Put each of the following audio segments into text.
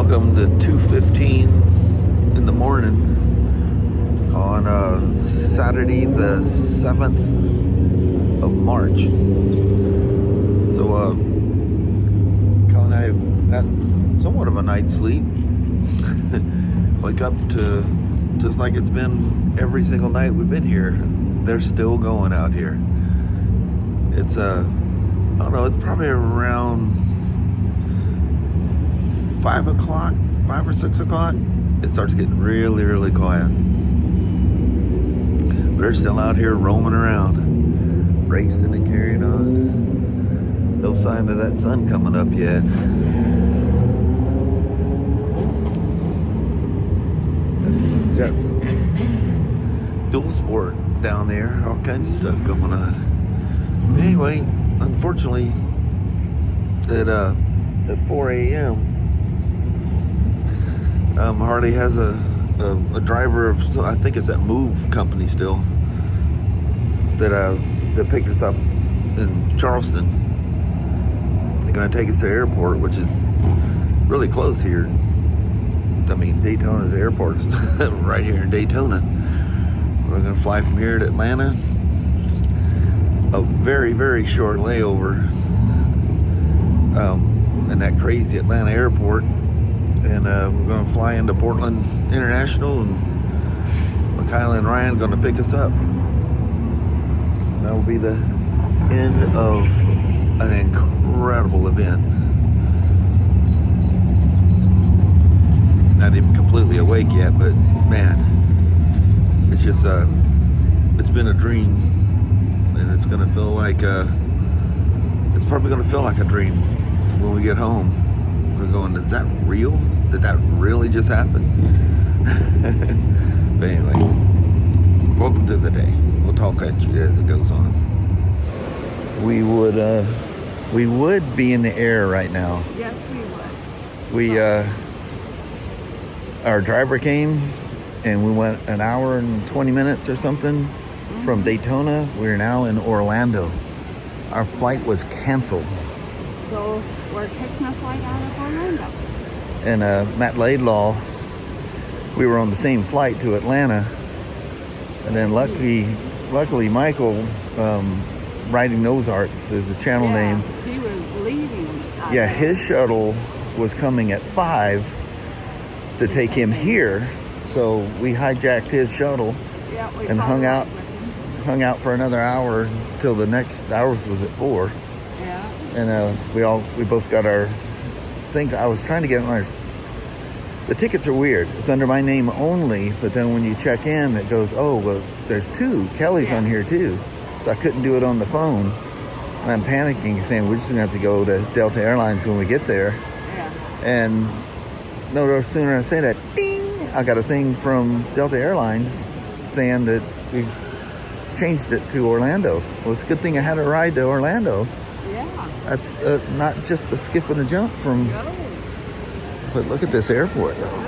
welcome to 2:15 in the morning on Saturday the 7th of March. So Colin and I have had somewhat of a night's sleep. Wake up to just like it's been every single night we've been here. They're still going out here. It's I don't know, it's probably around 5 o'clock, 5 or 6 o'clock, it starts getting really, really quiet. They're still out here roaming around, racing and carrying on. No sign of that sun coming up yet. We got some dual sport down there, all kinds of stuff going on. Anyway, unfortunately, at 4 a.m., Harley has a driver of, I think it's that Move company still, that picked us up in Charleston. They're going to take us to the airport, which is really close here. I mean, Daytona's airport's right here in Daytona. We're going to fly from here to Atlanta. A very, very short layover in that crazy Atlanta airport. And we're going to fly into Portland International, and Mikayla and Ryan are going to pick us up. That will be the end of an incredible event. Not even completely awake yet, but man, it's just it's been a dream, and it's going to feel like it's probably going to feel like a dream when we get home. We're going, is that real? Did that really just happen? But anyway, welcome to the day. We'll talk at you as it goes on. We would be in the air right now. Yes, we would. Our driver came and we went an hour and 20 minutes or something from Daytona. We're now in Orlando. Our flight was canceled. So we're catching a flight out of Orlando. And Matt Laidlaw, we were on the same flight to Atlanta. And then luckily Michael, Riding Nose Arts is his channel name. He was leaving. His shuttle was coming at 5 to take him here. So we hijacked his shuttle and hung out for another hour till the next ours was at 4. Yeah. And we both got our things. I was trying to get ours. The tickets are weird. It's under my name only, but then when you check in, it goes, oh, well, there's two. Kelly's on here too. So I couldn't do it on the phone. And I'm panicking, saying we're just gonna have to go to Delta Airlines when we get there. Yeah. And no sooner I say that, ding, I got a thing from Delta Airlines saying that we've changed it to Orlando. Well, it's a good thing I had a ride to Orlando. Yeah. That's not just a skip and a jump from... No. But look at this airport, though.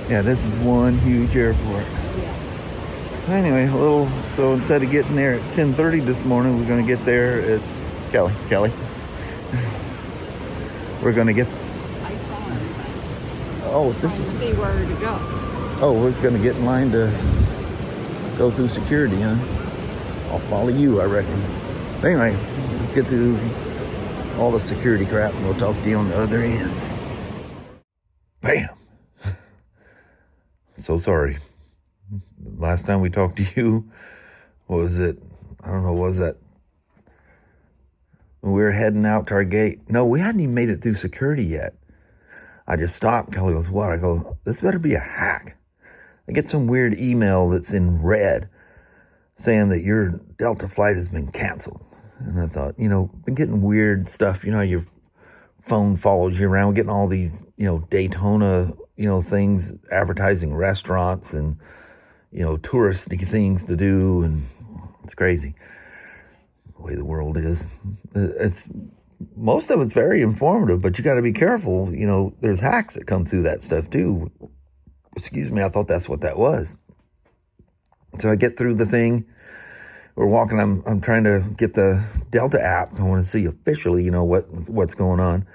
Yeah, this is one huge airport. Yeah. Anyway, so instead of getting there at 10:30 this morning, we're going to get there at... Kelly. We're going to get... I saw everybody. Oh, this is... See where to go. Oh, we're going to get in line to go through security, huh? I'll follow you, I reckon. Anyway, let's get through all the security crap and we'll talk to you on the other end. Bam! So sorry. Last time we talked to you, what was it? I don't know, what was that? When we were heading out to our gate. No, we hadn't even made it through security yet. I just stopped. Kelly goes, what? I go, this better be a hack. I get some weird email that's in red saying that your Delta flight has been canceled. And I thought, been getting weird stuff. You know, your phone follows you around. We're getting all these, Daytona, things, advertising restaurants and, touristy things to do. And it's crazy the way the world is. Most of it's very informative, but you got to be careful. There's hacks that come through that stuff too. Excuse me, I thought that's what that was. So I get through the thing. We're walking. I'm trying to get the Delta app. I want to see officially, what's going on.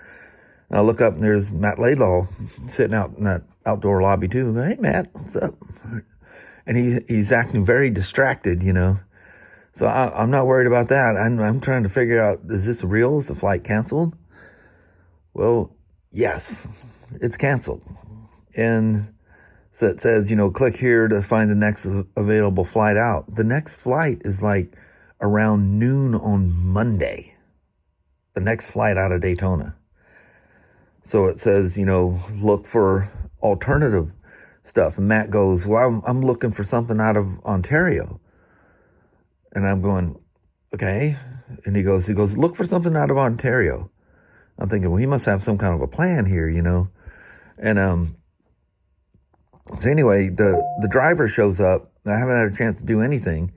And I look up and there's Matt Laidlaw sitting out in that outdoor lobby too. I go, hey, Matt, what's up? And he's acting very distracted, So I'm not worried about that. I'm trying to figure out, is this real? Is the flight canceled? Well, yes, it's canceled. And so it says, click here to find the next available flight out. The next flight is like around noon on Monday. The next flight out of Daytona. So it says, look for alternative stuff. And Matt goes, well, I'm looking for something out of Ontario. And I'm going, okay. And he goes, look for something out of Ontario. I'm thinking, well, he must have some kind of a plan here, And so anyway, the driver shows up. I haven't had a chance to do anything.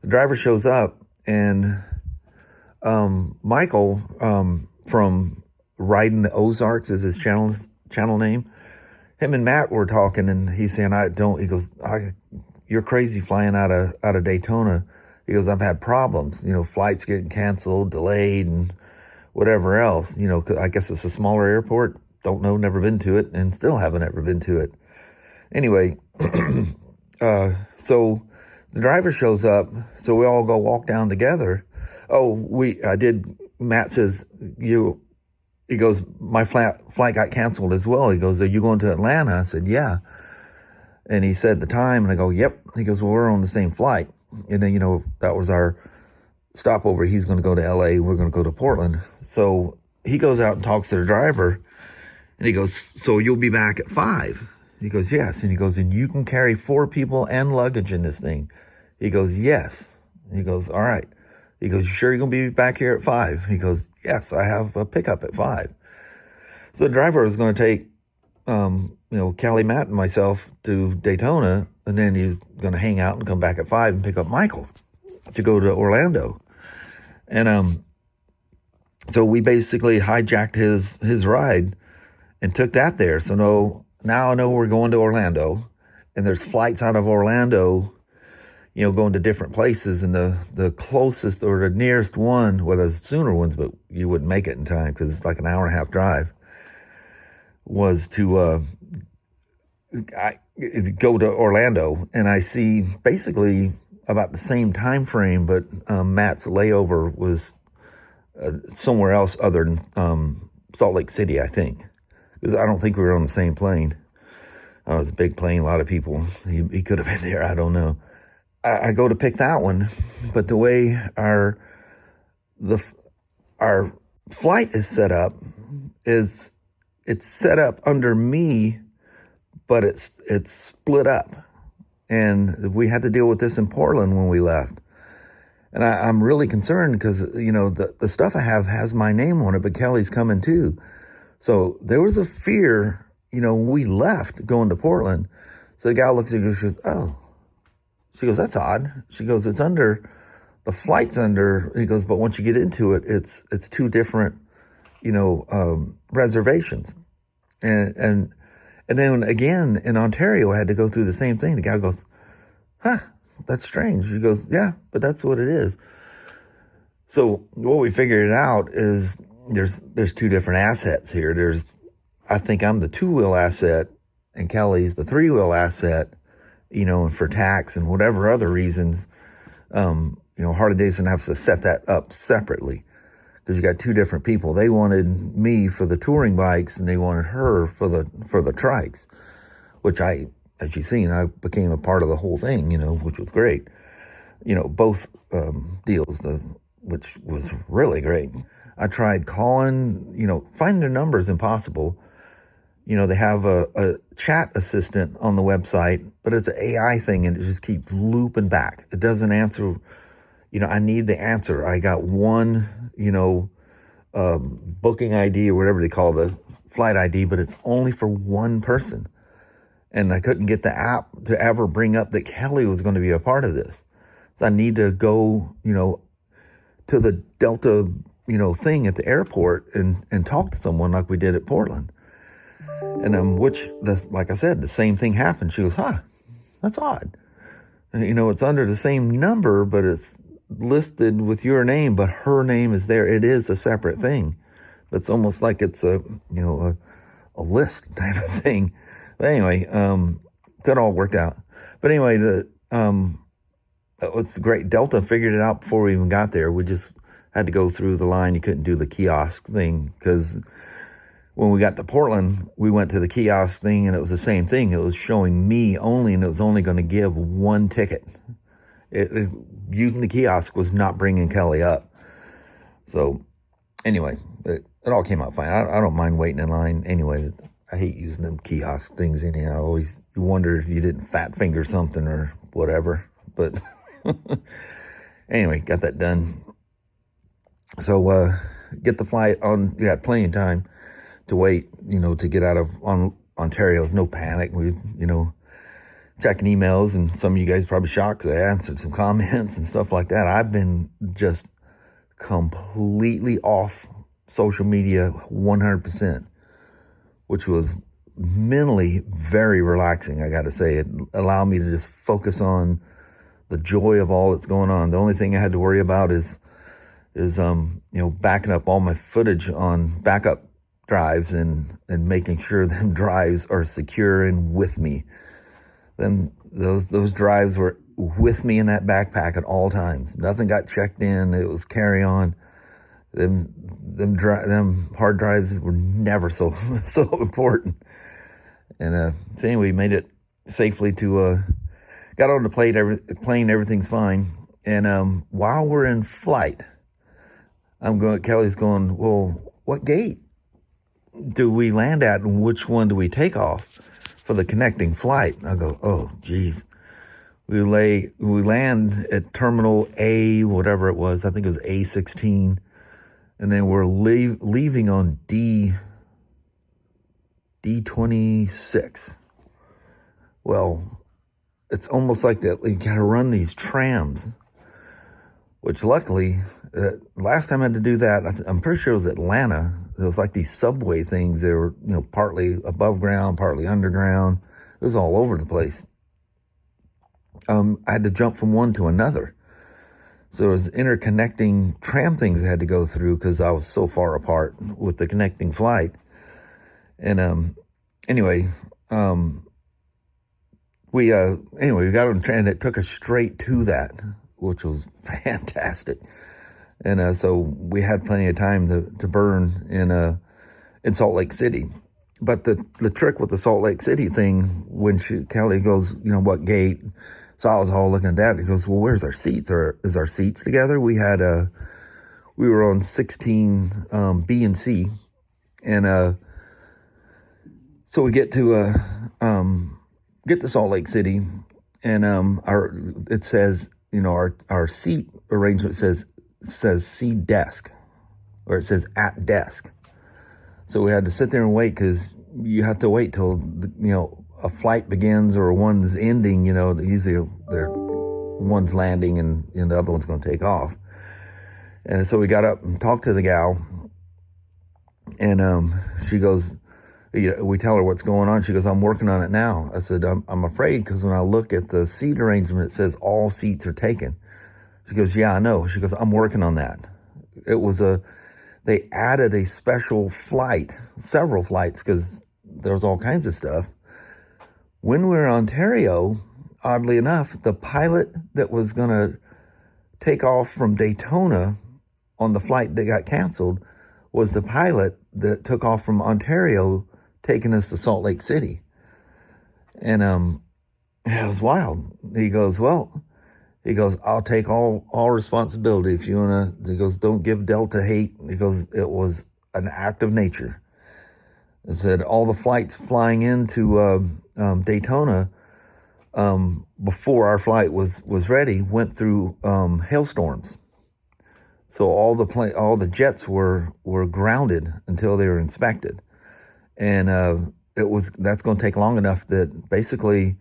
The driver shows up, and Michael from Riding the Ozarks is his channel name. Him and Matt were talking, and he's saying, he goes, you're crazy flying out of Daytona. He goes, I've had problems, flights getting canceled, delayed, and whatever else, 'cause I guess it's a smaller airport. Don't know, never been to it, and still haven't ever been to it. Anyway, so the driver shows up, so we all go walk down together. Matt says, he goes, my flight got canceled as well. He goes, are you going to Atlanta? I said, yeah. And he said the time, and I go, yep. He goes, well, we're on the same flight. And then, that was our stopover. He's going to go to LA. We're going to go to Portland. So he goes out and talks to the driver, and he goes, so you'll be back at 5? He goes, yes. And he goes, and you can carry 4 people and luggage in this thing? He goes, yes. And he goes, all right. He goes, you sure you're going to be back here at 5? He goes, yes, I have a pickup at 5. So the driver was going to take, Callie, Matt, and myself to Daytona, and then he's going to hang out and come back at 5 and pick up Michael to go to Orlando. And so we basically hijacked his ride and took that there. So now I know we're going to Orlando, and there's flights out of Orlando, going to different places, and the closest or the nearest one, well, there's sooner ones, but you wouldn't make it in time because it's like an hour and a half drive, was to go to Orlando. And I see basically about the same time frame, but Matt's layover was somewhere else other than Salt Lake City, I think, because I don't think we were on the same plane. It was a big plane, a lot of people. He could have been there, I don't know. I go to pick that one, but the way our flight is set up is it's set up under me, but it's split up, and we had to deal with this in Portland when we left. And I'm really concerned because the stuff I have has my name on it, but Kelly's coming too. So there was a fear, when we left going to Portland. So the guy looks at me and goes, oh. She goes, that's odd. She goes, the flight's under. He goes, but once you get into it, it's 2 different, reservations. And then again in Ontario, I had to go through the same thing. The guy goes, huh, that's strange. He goes, yeah, but that's what it is. So what we figured out is there's 2 different assets here. I think I'm the 2-wheel asset, and Kelly's the 3-wheel asset. And for tax and whatever other reasons, Harley-Davidson has to set that up separately because you got 2 different people. They wanted me for the touring bikes, and they wanted her for the trikes, which as you've seen, I became a part of the whole thing, which was great. Both deals, which was really great. I tried calling, finding their number is impossible. They have a chat assistant on the website, but it's an AI thing, and it just keeps looping back. It doesn't answer. I need the answer. I got one, booking ID or whatever they call the flight ID, but it's only for one person. And I couldn't get the app to ever bring up that Kelly was going to be a part of this. So I need to go, to the Delta, thing at the airport and talk to someone like we did at Portland. And like I said, the same thing happened. She goes, huh, that's odd. It's under the same number, but it's listed with your name, but her name is there. It is a separate thing It's almost like it's a list type of thing. But anyway, that all worked out. But anyway, it was great. Delta figured it out before we even got there. We just had to go through the line. You couldn't do the kiosk thing because when we got to Portland, we went to the kiosk thing and it was the same thing. It was showing me only, and it was only going to give one ticket. Using the kiosk was not bringing Kelly up. So anyway, it all came out fine. I don't mind waiting in line. Anyway, I hate using them kiosk things anyhow. I always wonder if you didn't fat finger something or whatever. But anyway, got that done. So get the flight on. You had plenty of time to wait, to get out of Ontario. There's no panic. We, checking emails, and some of you guys probably shocked because I answered some comments and stuff like that. I've been just completely off social media 100%, which was mentally very relaxing, I got to say. It allowed me to just focus on the joy of all that's going on. The only thing I had to worry about is backing up all my footage on backup drives and making sure them drives are secure and with me. Then those drives were with me in that backpack at all times. Nothing got checked in. It was carry on. Them hard drives were never so important. And so anyway, we made it safely to got on the plane. Everything's fine. And while we're in flight, Kelly's going, well, what gate do we land at and which one do we take off for the connecting flight? I go, oh geez. We land at terminal A, whatever it was. I think it was A16. And then we're leaving on D26. Well, it's almost like that. You got to run these trams, which luckily, last time I had to do that, I'm pretty sure it was Atlanta. It was like these subway things. They were, partly above ground, partly underground. It was all over the place. I had to jump from one to another. So it was interconnecting tram things I had to go through because I was so far apart with the connecting flight. And anyway, we got on the train and it took us straight to that, which was fantastic. And so we had plenty of time to burn in Salt Lake City. But the trick with the Salt Lake City thing, when Kelly goes, what gate? So I was all looking at that. He goes, well, where's our seats? Is our seats together? We were on 16 B and C, and so we get to Salt Lake City, and it says, our seat arrangement says C desk, or it says at desk. So we had to sit there and wait because you have to wait till a flight begins or one's ending. Usually one's landing and the other one's going to take off. And so we got up and talked to the gal, and she goes, we tell her what's going on. She goes, I'm working on it now. I said, I'm afraid because when I look at the seat arrangement, it says all seats are taken. She goes, yeah, I know. She goes, I'm working on that. They added a special flight, several flights, because there was all kinds of stuff. When we were in Ontario, oddly enough, the pilot that was going to take off from Daytona on the flight that got canceled was the pilot that took off from Ontario, taking us to Salt Lake City. And it was wild. He goes, I'll take all responsibility if you want to. He goes, don't give Delta hate. He goes, it was an act of nature. It said all the flights flying into Daytona before our flight was ready went through hailstorms. So all the jets were grounded until they were inspected, and that's going to take long enough that basically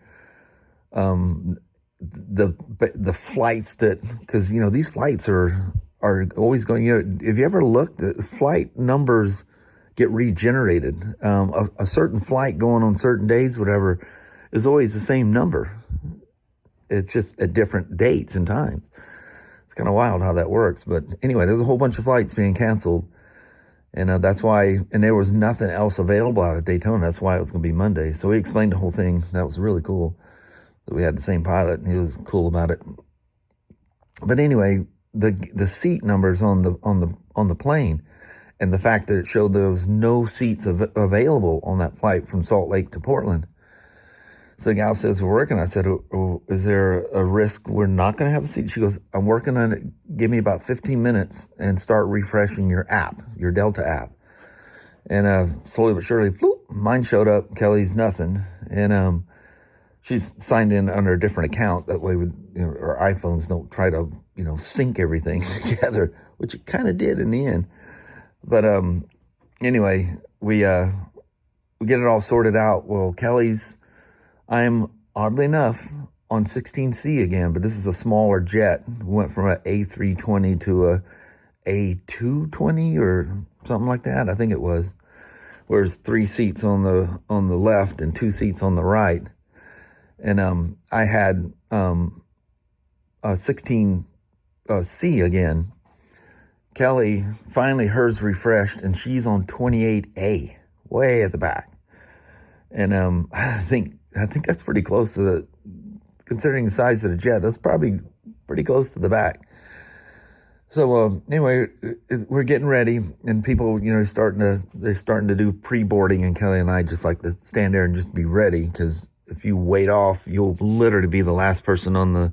the flights because these flights are always going. If you ever looked, the flight numbers get regenerated. A certain flight going on certain days, whatever, is always the same number. It's just at different dates and times. It's kind of wild how that works. But anyway, there's a whole bunch of flights being canceled. And that's why, and there was nothing else available out of Daytona. That's why it was going to be Monday. So he explained the whole thing. That was really cool that we had the same pilot, and he was cool about it. But anyway, the seat numbers on the plane, and the fact that it showed there was no seats available on that flight from Salt Lake to Portland. So the gal says, we're working. I said, oh, is there a risk we're not going to have a seat? She goes, I'm working on it. Give me about 15 minutes and start refreshing your app, your Delta app. And slowly but surely, floop, mine showed up. Kelly's nothing. And she's signed in under a different account. That way, our iPhones don't try to, sync everything together, which it kind of did in the end. But anyway, we get it all sorted out. Well, I'm, oddly enough, on 16C again, but this is a smaller jet. We went from an A320 to a A220 or something like that, I think it was. Where there's 3 seats on the left and 2 seats on the right. And I had a 16C again. Kelly, finally hers refreshed, and she's on 28A, way at the back. And I think that's pretty close to considering the size of the jet, that's probably pretty close to the back. So anyway, we're getting ready, and people, they're starting to do pre-boarding, and Kelly and I just like to stand there and just be ready, because if you wait off, you'll literally be the last person on the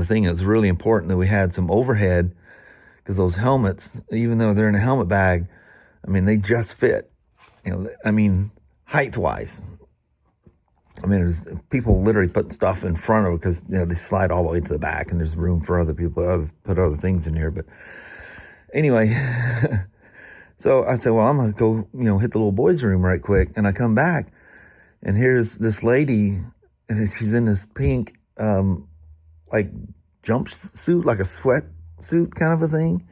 thing. It's really important that we had some overhead, because those helmets, even though they're in a helmet bag, they just fit. Height-wise. There's people literally putting stuff in front of it because they slide all the way to the back, and there's room for other people to put other things in here. But anyway, so I said, well, I'm gonna go, hit the little boys' room right quick, and I come back, and here's this lady, and she's in this pink, like jumpsuit, like a sweatsuit kind of a thing,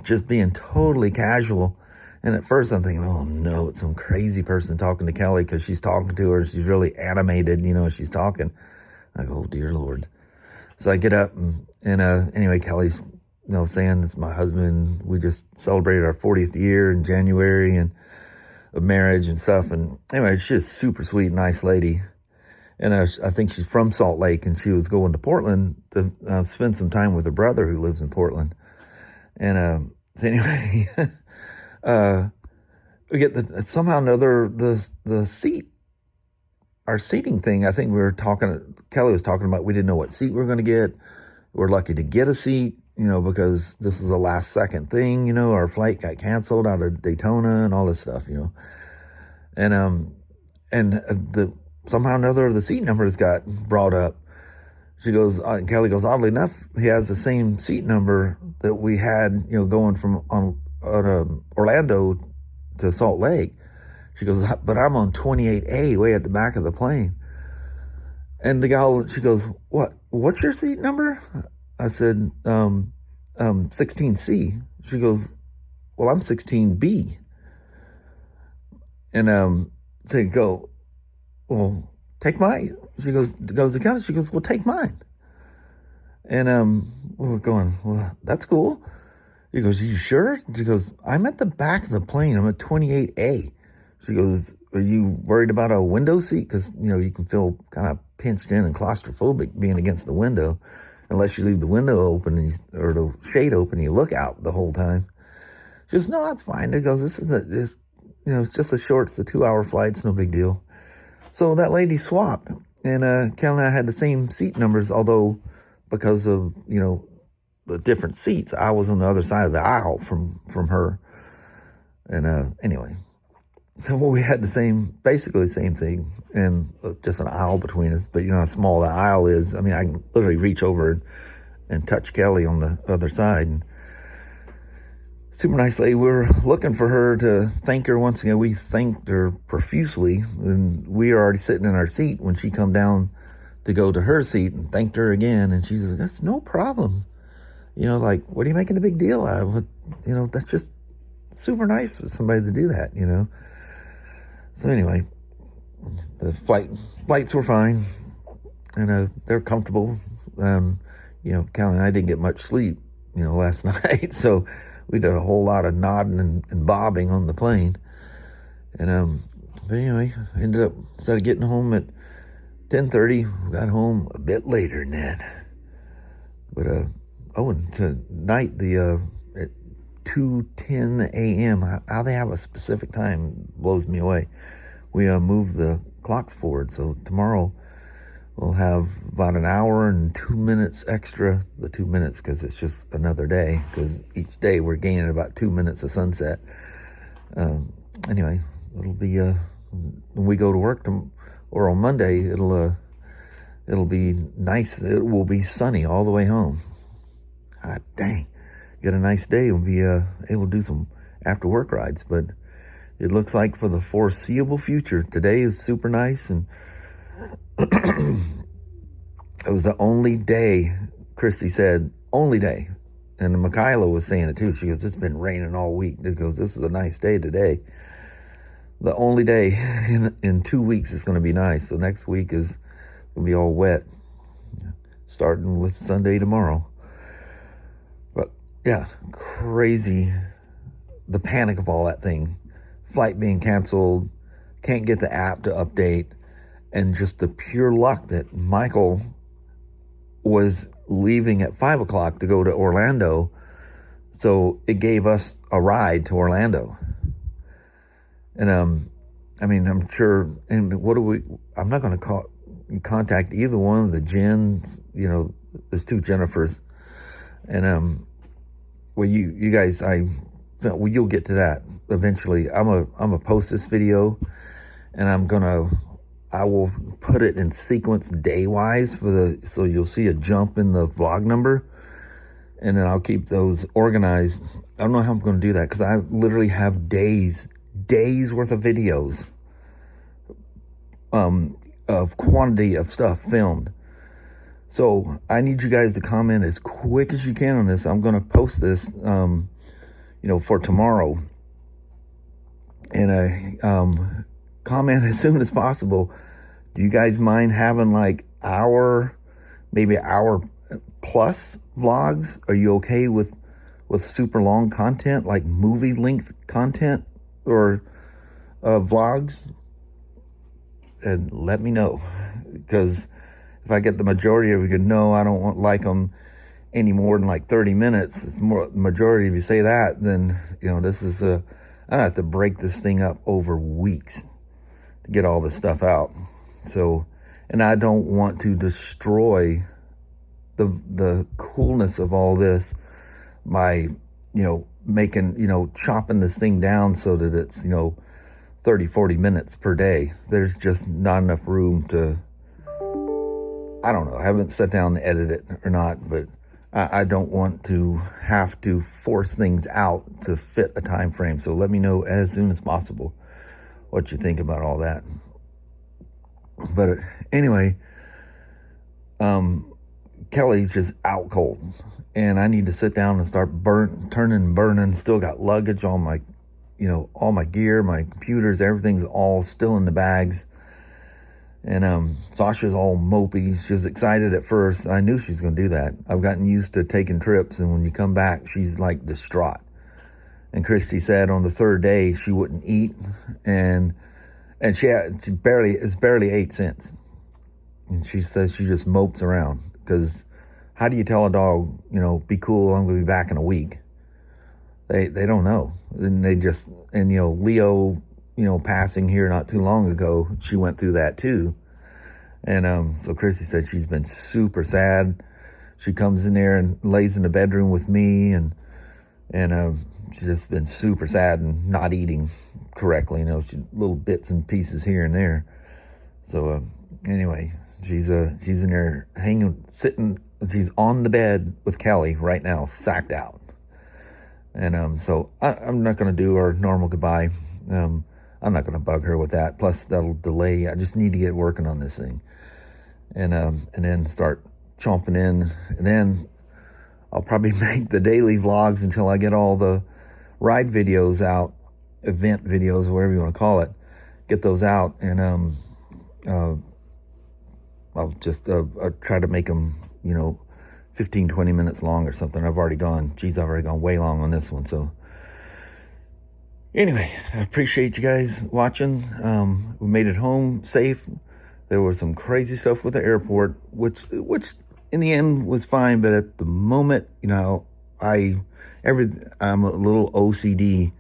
just being totally casual. And at first I'm thinking, oh no, it's some crazy person talking to Kelly, because she's talking to her. She's really animated, she's talking. I go, oh dear Lord. So I get up and anyway, Kelly's, saying it's my husband. We just celebrated our 40th year in January and of marriage and stuff. And anyway, she's just super sweet, nice lady. And I think she's from Salt Lake, and she was going to Portland to spend some time with her brother who lives in Portland. And so anyway, we get somehow or another the seat, our seating thing. I think Kelly was talking about, we didn't know what seat we were going to get. We're lucky to get a seat, because this is a last second thing. Our flight got canceled out of Daytona and all this stuff, and somehow or another the seat numbers got brought up. She goes, Kelly goes, oddly enough, he has the same seat number that we had, going from Orlando to Salt Lake. She goes, but I'm on 28A, way at the back of the plane. And the gal, she goes, what's your seat number? I said, 16C. She goes, well, I'm 16B. And so you go, well, take mine. She goes to Kelly. She goes, well, take mine. And we're going, well, that's cool. He goes, you sure? She goes, I'm at the back of the plane. I'm at 28A. She goes, are you worried about a window seat? Because, you can feel kind of pinched in and claustrophobic being against the window, unless you leave the window open or the shade open, you look out the whole time. She goes, no, that's fine. He goes, it's just it's a 2-hour flight. It's no big deal. So that lady swapped, and Kel and I had the same seat numbers, although because of, the different seats, I was on the other side of the aisle from her. And anyway, well, we had basically the same thing, and just an aisle between us. But how small the aisle is. I can literally reach over and touch Kelly on the other side. And super nice lady. We were looking for her to thank her once again. We thanked her profusely, and we were already sitting in our seat when she come down to go to her seat, and thanked her again. And she said, that's no problem. What are you making a big deal out of? That's just super nice for somebody to do that, So anyway, the flights were fine, and they're comfortable. Callie and I didn't get much sleep, last night. So we did a whole lot of nodding and bobbing on the plane. And but anyway, ended up, instead of getting home at 10:30, we got home a bit later than that. But and tonight, at 2:10 a.m., how they have a specific time blows me away. We moved the clocks forward, so tomorrow we'll have about an hour and 2 minutes extra. The 2 minutes because it's just another day, because each day we're gaining about 2 minutes of sunset. Anyway, it'll be when we go to work or on Monday, it'll be nice. It will be sunny all the way home. God dang, get a nice day. We'll be able to do some after work rides, but it looks like for the foreseeable future, today is super nice. And it was the only day, Christy said, only day. And Michaela was saying it too. She goes, it's been raining all week. She goes, this is a nice day today. The only day in 2 weeks is going to be nice. So next week is going to be all wet, starting with Sunday tomorrow. But yeah, crazy. The panic of all that thing. Flight being canceled, can't get the app to update, and just the pure luck that Michael was leaving at 5 o'clock to go to Orlando. So it gave us a ride to Orlando. And I mean, I'm sure, and I'm not going to contact either one of the Jens, there's two Jennifers. And well, you guys, you'll get to that eventually. I'm a post this video, and I will put it in sequence day-wise so you'll see a jump in the vlog number, and then I'll keep those organized. I don't know how I'm going to do that, because I literally have days worth of videos of quantity of stuff filmed. So I need you guys to comment as quick as you can on this. I'm going to post this for tomorrow, and comment as soon as possible. Do you guys mind having like maybe hour plus vlogs? Are you okay with super long content, like movie length content or vlogs? And let me know, because if I get the majority of you, no, I don't like them any more than like 30 minutes. If the majority of you say that, then this is I have to break this thing up over weeks to get all this stuff out. So, and I don't want to destroy the coolness of all this by making chopping this thing down so that it's 30-40 minutes per day. There's just not enough room to, I don't know, I haven't sat down and edited it or not, but I don't want to have to force things out to fit a time frame. So let me know as soon as possible what you think about all that. But anyway, Kelly's just out cold, and I need to sit down and start burning. Still got luggage, all my gear, my computers, everything's all still in the bags. And Sasha's all mopey. She was excited at first. I knew she was going to do that. I've gotten used to taking trips, and when you come back, she's like distraught. And Christy said on the third day she wouldn't eat, and she barely ate since. And she says she just mopes around, because how do you tell a dog, be cool, I'm going to be back in a week? They don't know. And they just, and Leo, passing here not too long ago, she went through that too. And so Chrissy said she's been super sad. She comes in there and lays in the bedroom with me, and she's just been super sad and not eating correctly. She, little bits and pieces here and there. So anyway, she's in there sitting. She's on the bed with Kelly right now, sacked out. And so I'm not going to do our normal goodbye. I'm not going to bug her with that. Plus, that'll delay. I just need to get working on this thing, and then start chomping in. And then I'll probably make the daily vlogs until I get all the ride videos out, event videos, whatever you want to call it. Get those out, and I'll just try to make them, 15, 20 minutes long or something. I've already gone way long on this one. So anyway, I appreciate you guys watching. We made it home safe. There was some crazy stuff with the airport, which in the end was fine. But at the moment, you know, I'm a little OCD.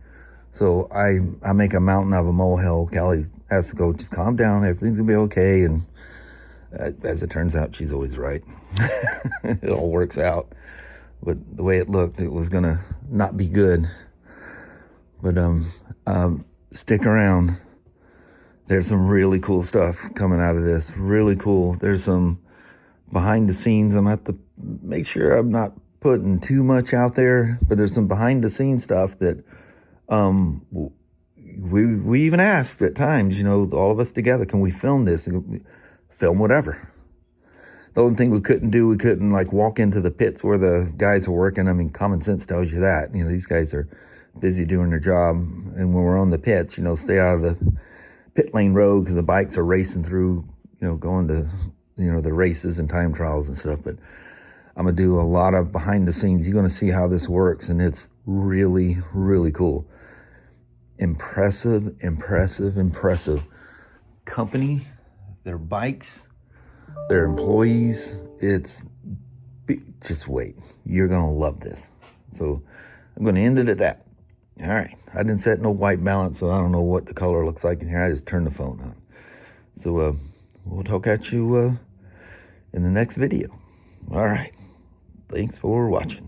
So I make a mountain out of a molehill. Callie has to go, just calm down. Everything's gonna be okay. And as it turns out, she's always right. It all works out. But the way it looked, it was gonna not be good. But stick around. There's some really cool stuff coming out of this. Really cool. There's some behind the scenes. I'm gonna have to make sure I'm not putting too much out there. But there's some behind the scenes stuff that we even asked at times, you know, all of us together, can we film this? Film whatever. The only thing we couldn't like walk into the pits where the guys are working. I mean, common sense tells you that. You know, these guys are busy doing their job. And when we're on the pits, you know, stay out of the pit lane road because the bikes are racing through, you know, going to, you know, the races and time trials and stuff. But I'm going to do a lot of behind the scenes. You're going to see how this works. And it's really, really cool. Impressive company, their bikes, their employees. Just wait. You're going to love this. So I'm going to end it at that. All right. I didn't set no white balance, so I don't know what the color looks like in here. I just turned the phone on. So we'll talk at you in the next video. All right. Thanks for watching.